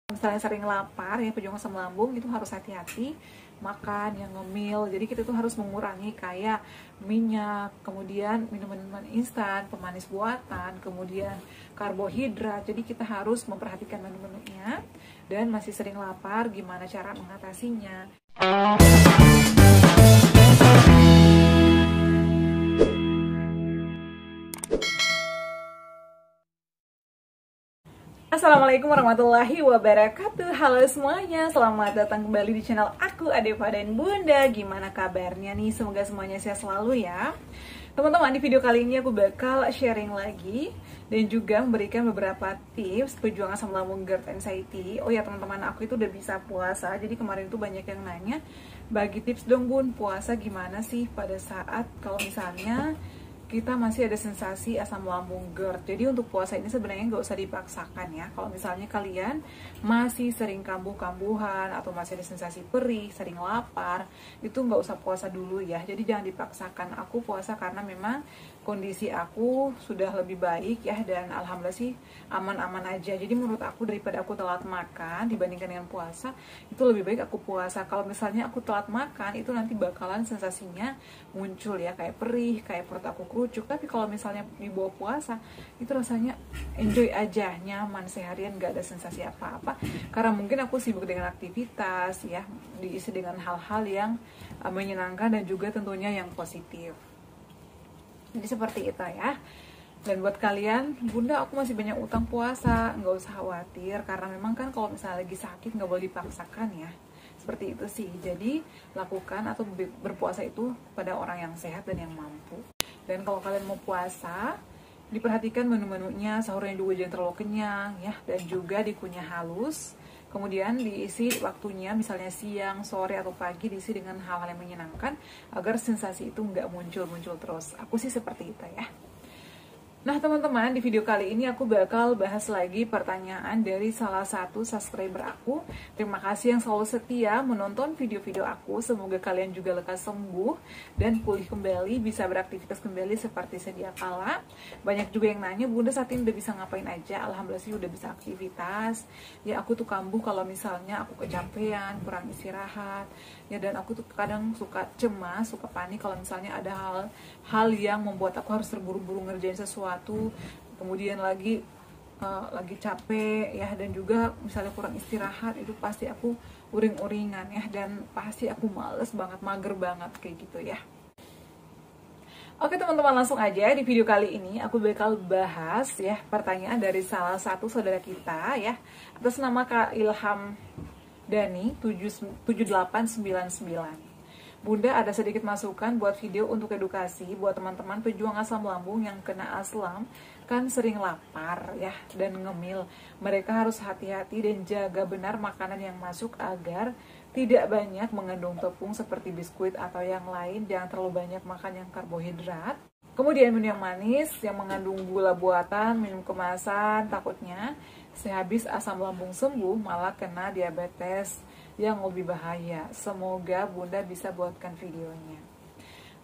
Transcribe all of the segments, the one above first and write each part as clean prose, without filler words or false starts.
Misalnya sering lapar ya, pejuang asam lambung itu harus hati-hati makan yang ngemil. Jadi kita tuh harus mengurangi kayak minyak, kemudian minuman-minuman instan, pemanis buatan, kemudian karbohidrat. Jadi kita harus memperhatikan menu-menunya. Dan masih sering lapar, gimana cara mengatasinya. Assalamualaikum warahmatullahi wabarakatuh. Halo semuanya, selamat datang kembali di channel aku, Adepa dan Bunda. Gimana kabarnya nih? Semoga semuanya sehat selalu ya. Teman-teman, di video kali ini aku bakal sharing lagi dan juga memberikan beberapa tips pejuang asam lambung GERD anxiety. Oh ya teman-teman, aku itu udah bisa puasa. Jadi kemarin itu banyak yang nanya, bagi tips dong Bun, puasa gimana sih pada saat kalau misalnya kita masih ada sensasi asam lambung GERD. Jadi untuk puasa ini sebenarnya nggak usah dipaksakan ya. Kalau misalnya kalian masih sering kambuh-kambuhan atau masih ada sensasi perih, sering lapar, itu nggak usah puasa dulu ya. Jadi jangan dipaksakan. Aku puasa karena memang kondisi aku sudah lebih baik ya, dan alhamdulillah sih aman-aman aja. Jadi menurut aku daripada aku telat makan dibandingkan dengan puasa, itu lebih baik aku puasa. Kalau misalnya aku telat makan, itu nanti bakalan sensasinya muncul ya, kayak perih, kayak perut aku kerucuk. Tapi kalau misalnya di bawah puasa, itu rasanya enjoy aja, nyaman, seharian gak ada sensasi apa-apa. Karena mungkin aku sibuk dengan aktivitas ya, diisi dengan hal-hal yang menyenangkan dan juga tentunya yang positif. Jadi seperti itu ya. Dan buat kalian, Bunda aku masih banyak utang puasa, nggak usah khawatir. Karena memang kan kalau misalnya lagi sakit nggak boleh dipaksakan ya. Seperti itu sih. Jadi lakukan atau berpuasa itu pada orang yang sehat dan yang mampu. Dan kalau kalian mau puasa, diperhatikan menu-menunya, sahurnya juga jangan terlalu kenyang ya. Dan juga dikunyah halus. Kemudian diisi waktunya, misalnya siang, sore, atau pagi, diisi dengan hal-hal yang menyenangkan agar sensasi itu nggak muncul-muncul terus. Aku sih seperti itu ya. Nah teman-teman, di video kali ini aku bakal bahas lagi pertanyaan dari salah satu subscriber aku. Terima kasih yang selalu setia menonton video-video aku. Semoga kalian juga lekas sembuh dan pulih kembali, bisa beraktivitas kembali seperti sedia kala. Banyak juga yang nanya, Bunda saat ini udah bisa ngapain aja? Alhamdulillah sih udah bisa aktivitas. Ya aku tuh kambuh kalau misalnya aku kecapean, kurang istirahat. Ya dan aku tuh kadang suka cemas, suka panik kalau misalnya ada hal yang membuat aku harus terburu-buru ngerjain sesuatu, kemudian lagi capek ya, dan juga misalnya kurang istirahat, itu pasti aku uring-uringan ya, dan pasti aku males banget, mager banget kayak gitu ya. Oke teman-teman, langsung aja di video kali ini aku bakal bahas ya pertanyaan dari salah satu saudara kita ya, atas nama Kak Ilham Dani 7899. Bunda, ada sedikit masukan buat video untuk edukasi buat teman-teman pejuang asam lambung yang kena aslam, kan sering lapar ya dan ngemil. Mereka harus hati-hati dan jaga benar makanan yang masuk agar tidak banyak mengandung tepung seperti biskuit atau yang lain. Jangan terlalu banyak makan yang karbohidrat. Kemudian minum yang manis yang mengandung gula buatan, minum kemasan, takutnya sehabis asam lambung sembuh malah kena diabetes yang lebih bahaya. Semoga Bunda bisa buatkan videonya.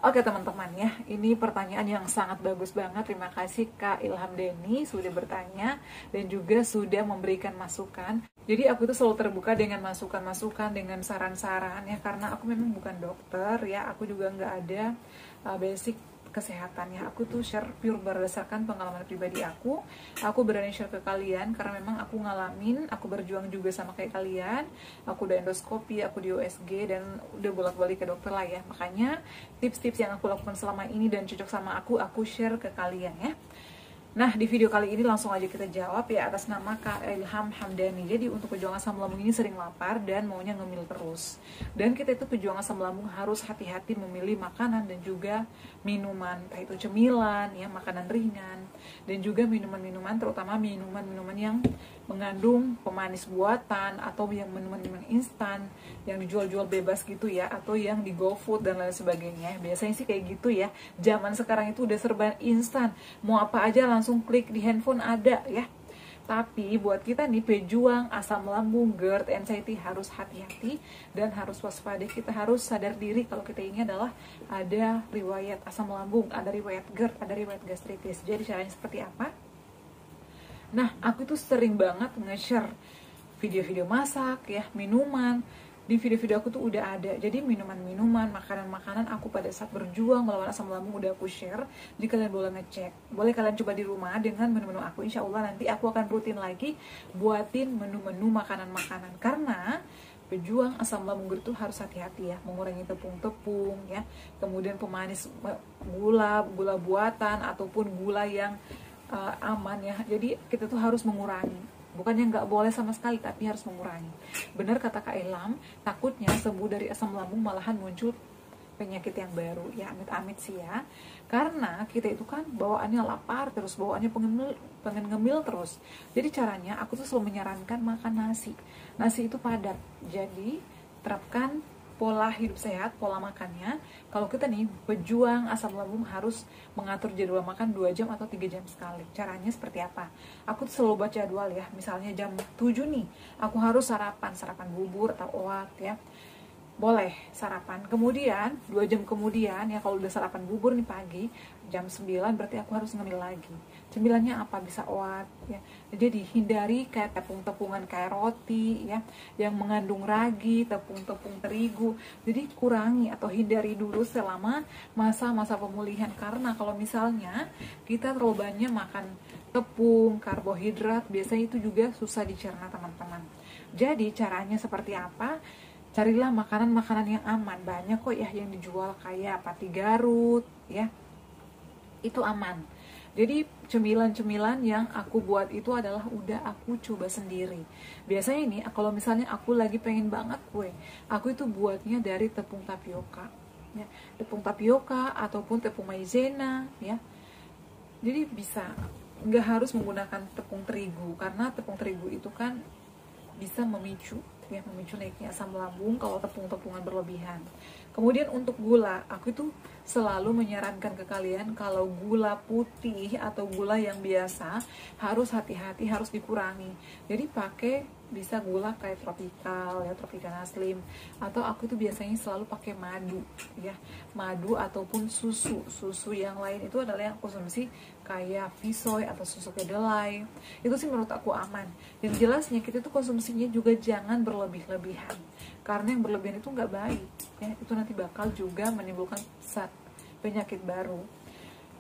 Oke teman-teman ya, ini pertanyaan yang sangat bagus banget. Terima kasih Kak Ilham Deni sudah bertanya dan juga sudah memberikan masukan. Jadi aku tuh selalu terbuka dengan masukan-masukan, dengan saran-saran ya, karena aku memang bukan dokter ya, aku juga nggak ada basic kesehatannya. Aku tuh share pure berdasarkan pengalaman pribadi aku berani share ke kalian karena memang aku ngalamin, aku berjuang juga sama kayak kalian. Aku udah endoskopi, aku di USG, dan udah bolak-balik ke dokter lah ya. Makanya tips-tips yang aku lakukan selama ini dan cocok sama aku share ke kalian ya. Nah, di video kali ini langsung aja kita jawab ya, atas nama Kak Ilham Hamdani. Jadi untuk pejuang asam lambung ini sering lapar dan maunya ngemil terus. Dan kita itu pejuang asam lambung harus hati-hati memilih makanan dan juga minuman, entah itu cemilan, ya, makanan ringan, dan juga minuman-minuman, terutama minuman-minuman yang mengandung pemanis buatan atau yang minuman-minuman instan yang dijual-jual bebas gitu ya, atau yang di GoFood dan lain sebagainya. Biasanya sih kayak gitu ya. Zaman sekarang itu udah serba instan, mau apa aja langsung klik di handphone ada ya. Tapi buat kita nih pejuang asam lambung GERD anxiety harus hati-hati dan harus waspada. Kita harus sadar diri kalau kita ini adalah ada riwayat asam lambung, ada riwayat GERD, ada riwayat gastritis. Jadi caranya seperti apa? Nah, aku tuh sering banget nge-share video-video masak ya, minuman. Di video-video aku tuh udah ada. Jadi minuman-minuman, makanan-makanan aku pada saat berjuang melawan asam lambung udah aku share. Jadi kalian boleh ngecek. Boleh kalian coba di rumah dengan menu-menu aku. Insya Allah nanti aku akan rutin lagi buatin menu-menu makanan-makanan. Karena pejuang asam lambung itu harus hati-hati ya, mengurangi tepung-tepung ya. Kemudian pemanis gula buatan ataupun gula yang aman ya. Jadi kita tuh harus mengurangi. Bukannya nggak boleh sama sekali, tapi harus mengurangi. Benar kata Kak Ilham, takutnya sembuh dari asam lambung malahan muncul penyakit yang baru. Ya amit-amit sih ya. Karena kita itu kan bawaannya lapar terus, bawaannya pengen ngemil terus. Jadi caranya aku tuh selalu menyarankan makan nasi. Nasi itu padat. Jadi terapkan pola hidup sehat, pola makannya. Kalau kita nih pejuang asam lambung harus mengatur jadwal makan 2 jam atau 3 jam sekali. Caranya seperti apa? Aku tuh selalu baca jadwal ya. Misalnya jam 7 nih, aku harus sarapan bubur atau oat ya. Boleh sarapan. Kemudian 2 jam kemudian ya, kalau udah sarapan bubur nih pagi, jam 9 berarti aku harus ngemil lagi. Cemilannya apa? Bisa oat ya. Jadi hindari kayak tepung-tepungan kayak roti ya, yang mengandung ragi, tepung-tepung terigu. Jadi kurangi atau hindari dulu selama masa-masa pemulihan. Karena kalau misalnya kita terlalu banyak makan tepung, karbohidrat, biasanya itu juga susah dicerna teman-teman. Jadi caranya seperti apa? Carilah makanan-makanan yang aman. Banyak kok ya yang dijual kayak pati Garut ya, itu aman. Jadi cemilan-cemilan yang aku buat itu adalah udah aku coba sendiri. Biasanya ini kalau misalnya aku lagi pengen banget kue, aku itu buatnya dari tepung tapioka ya. Tepung tapioka ataupun tepung maizena ya. Jadi bisa, nggak harus menggunakan tepung terigu, karena tepung terigu itu kan bisa memicu naiknya asam lambung kalau tepung-tepungan berlebihan. Kemudian untuk gula, aku itu selalu menyarankan ke kalian kalau gula putih atau gula yang biasa harus hati-hati, harus dikurangi. Jadi pakai bisa gula kayak tropikal ya, Tropicana Slim, atau aku itu biasanya selalu pakai madu ya, madu ataupun susu yang lain itu adalah yang konsumsi kayak Visoy atau susu kedelai. Itu sih menurut aku aman. Dan jelasnya kita tuh konsumsinya juga jangan berlebih-lebihan, karena yang berlebihan itu nggak baik ya, itu nanti bakal juga menimbulkan penyakit baru.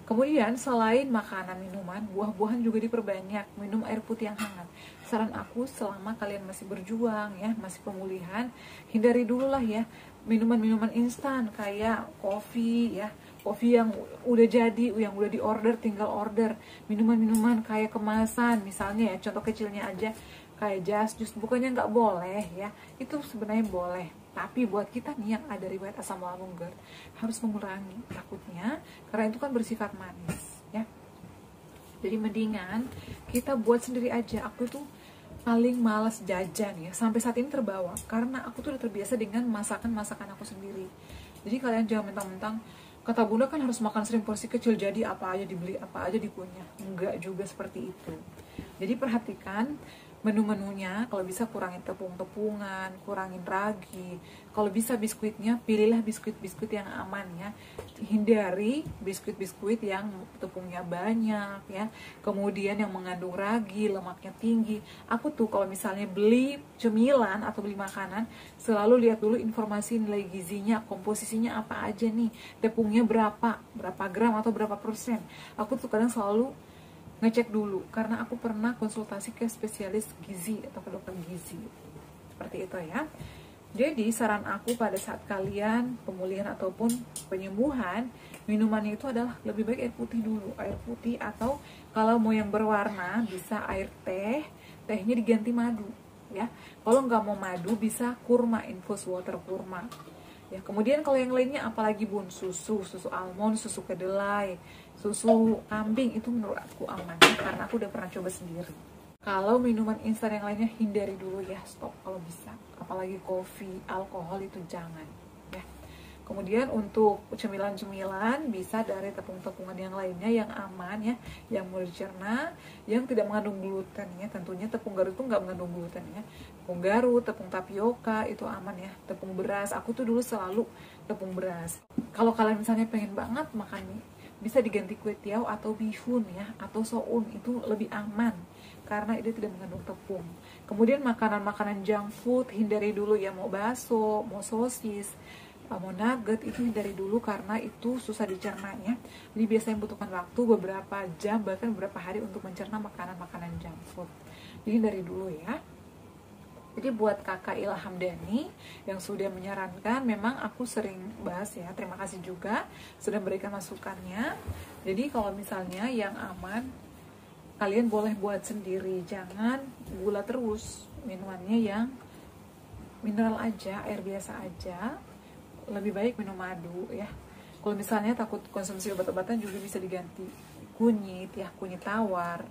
Kemudian selain makanan, minuman, buah-buahan juga diperbanyak. Minum air putih yang hangat. Saran aku selama kalian masih berjuang ya, masih pemulihan, hindari dulu lah ya minuman-minuman instan kayak kopi ya, kopi yang udah jadi, yang udah diorder tinggal order. Minuman-minuman kayak kemasan misalnya ya, contoh kecilnya aja kayak jus, bukannya nggak boleh ya, itu sebenarnya boleh. Tapi buat kita nih yang ada riwayat asam lambung GERD harus mengurangi takutnya, karena itu kan bersifat manis ya. Jadi mendingan kita buat sendiri aja. Aku tuh paling malas jajan ya, sampai saat ini terbawa karena aku tuh udah terbiasa dengan masakan aku sendiri. Jadi kalian jangan mentang-mentang kata bunda kan harus makan sering porsi kecil, jadi apa aja dibeli, apa aja dikunyah. Enggak juga seperti itu. Jadi perhatikan menu-menunya, kalau bisa kurangin tepung-tepungan, kurangin ragi. Kalau bisa biskuitnya, pilihlah biskuit-biskuit yang aman ya. Hindari biskuit-biskuit yang tepungnya banyak ya. Kemudian yang mengandung ragi, lemaknya tinggi. Aku tuh kalau misalnya beli cemilan atau beli makanan, selalu lihat dulu informasi nilai gizinya, komposisinya apa aja nih. Tepungnya berapa gram atau berapa persen. Aku tuh kadang selalu ngecek dulu, karena aku pernah konsultasi ke spesialis gizi atau ke dokter gizi seperti itu ya. Jadi saran aku pada saat kalian pemulihan ataupun penyembuhan, minumannya itu adalah lebih baik air putih dulu, air putih, atau kalau mau yang berwarna bisa air teh, tehnya diganti madu ya. Kalau nggak mau madu bisa kurma, infus water kurma ya. Kemudian kalau yang lainnya apalagi bun, susu almond, susu kedelai, susu kambing, itu menurut aku aman karena aku udah pernah coba sendiri. Kalau minuman instan yang lainnya hindari dulu ya, stop kalau bisa. Apalagi kopi, alkohol itu jangan ya. Kemudian untuk cemilan-cemilan bisa dari tepung-tepungan yang lainnya yang aman ya, yang mudah dicerna, yang tidak mengandung gluten ya. Tentunya tepung Garut itu nggak mengandung gluten ya. Tepung Garut, tepung tapioka itu aman ya. Tepung beras, aku tuh dulu selalu tepung beras. Kalau kalian misalnya pengen banget makan mie, bisa diganti kue tiaw atau bihun ya, atau soun, itu lebih aman karena ini tidak mengandung tepung. Kemudian makanan-makanan junk food hindari dulu ya, mau bakso, mau sosis, mau nugget, itu hindari dulu karena itu susah dicerna ya. Jadi biasanya membutuhkan waktu beberapa jam bahkan beberapa hari untuk mencerna makanan-makanan junk food. Jadi hindari dulu ya. Jadi buat kakak Ilham Dani yang sudah menyarankan, memang aku sering bahas ya, terima kasih juga sudah memberikan masukannya. Jadi kalau misalnya yang aman, kalian boleh buat sendiri, jangan gula terus, minumannya yang mineral aja, air biasa aja, lebih baik minum madu ya. Kalau misalnya takut konsumsi obat-obatan juga bisa diganti kunyit ya, kunyit tawar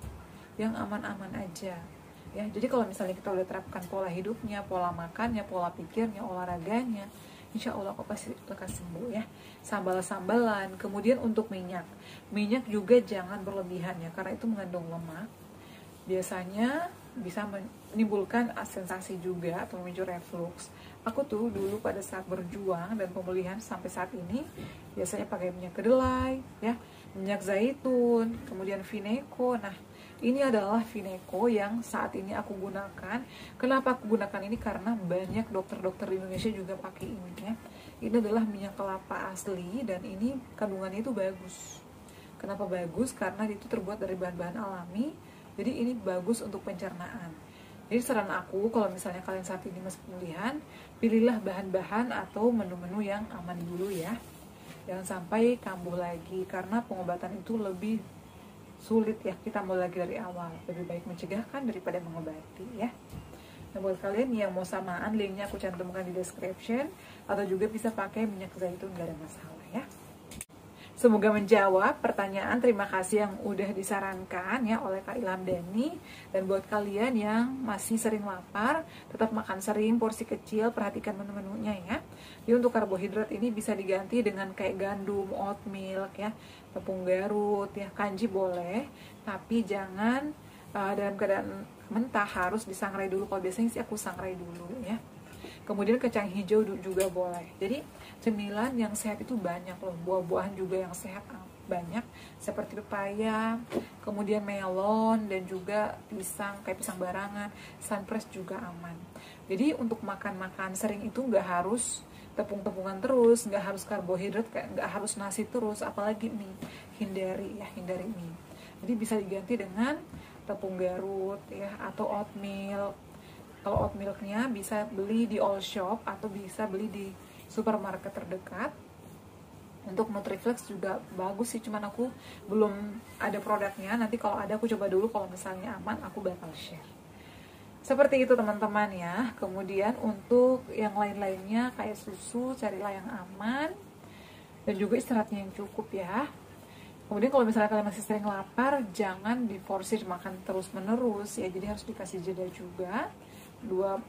yang aman-aman aja ya. Jadi kalau misalnya kita udah terapkan pola hidupnya, pola makannya, pola pikirnya, olahraganya, insya Allah kok pasti lekas sembuh ya. Sambal-sambalan. Kemudian untuk minyak juga jangan berlebihan ya, karena itu mengandung lemak, biasanya bisa menimbulkan sensasi juga atau memicu reflux. Aku tuh dulu pada saat berjuang dan pemulihan sampai saat ini biasanya pakai minyak kedelai ya, minyak zaitun, kemudian Vineco. Nah, ini adalah Vineco yang saat ini aku gunakan. Kenapa aku gunakan ini? Karena banyak dokter-dokter di Indonesia juga pakai ini ya. Ini adalah minyak kelapa asli dan ini kandungannya itu bagus. Kenapa bagus? Karena itu terbuat dari bahan-bahan alami. Jadi ini bagus untuk pencernaan. Jadi saran aku, kalau misalnya kalian saat ini masih pemulihan, pilihlah bahan-bahan atau menu-menu yang aman dulu ya. Jangan sampai kambuh lagi, karena pengobatan itu lebih sulit ya, kita mulai lagi dari awal. Lebih baik mencegah kan daripada mengobati ya. Nah, buat kalian yang mau samaan, linknya aku cantumkan di description, atau juga bisa pakai minyak zaitun, gak ada masalah ya. Semoga menjawab pertanyaan. Terima kasih yang udah disarankan ya oleh Kak Ilham Dani. Dan buat kalian yang masih sering lapar, tetap makan sering, porsi kecil, perhatikan menu-menunya ya. Jadi untuk karbohidrat ini bisa diganti dengan kayak gandum, oatmeal ya, tepung Garut ya, kanji boleh, tapi jangan dalam keadaan mentah, harus disangrai dulu. Kalau biasanya sih aku sangrai dulu ya. Kemudian kacang hijau juga boleh. Jadi cemilan yang sehat itu banyak loh, buah-buahan juga yang sehat banyak, seperti pepaya, kemudian melon, dan juga pisang, kayak pisang barangan, sunpress juga aman. Jadi untuk makan-makan sering itu nggak harus tepung-tepungan terus, nggak harus karbohidrat, nggak harus nasi terus, apalagi mie. Hindari mie. Jadi bisa diganti dengan tepung Garut ya, atau oatmeal. Kalau oatmealnya bisa beli di all shop atau bisa beli di supermarket terdekat. Untuk Nutriflex juga bagus sih, cuman aku belum ada produknya. Nanti kalau ada aku coba dulu, kalau misalnya aman aku bakal share. Seperti itu teman-teman ya. Kemudian untuk yang lain-lainnya kayak susu, carilah yang aman dan juga istirahatnya yang cukup ya. Kemudian kalau misalnya kalian masih sering lapar, jangan diforsir makan terus-menerus ya. Jadi harus dikasih jeda juga, 2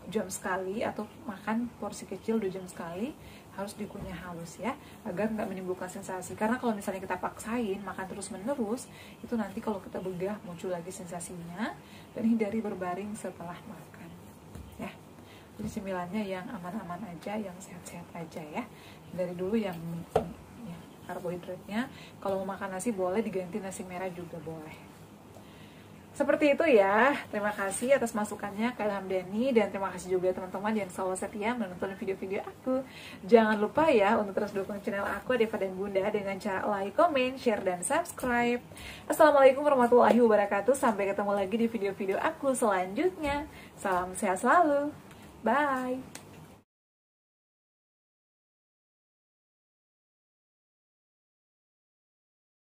jam sekali, atau makan porsi kecil 2 jam sekali, harus dikunyah halus ya, agar nggak menimbulkan sensasi. Karena kalau misalnya kita paksain makan terus menerus, itu nanti kalau kita begah muncul lagi sensasinya. Dan hindari berbaring setelah makan ya. Jadi cemilannya yang aman-aman aja, yang sehat-sehat aja ya. Dari dulu yang ya, karbohidratnya kalau mau makan nasi boleh diganti nasi merah juga boleh. Seperti itu ya. Terima kasih atas masukannya Kak Ilham Dani, dan terima kasih juga teman-teman yang selalu setia menonton video-video aku. Jangan lupa ya untuk terus dukung channel aku Deva dan Bunda dengan cara like, comment, share, dan subscribe. Assalamualaikum warahmatullahi wabarakatuh. Sampai ketemu lagi di video-video aku selanjutnya. Salam sehat selalu. Bye.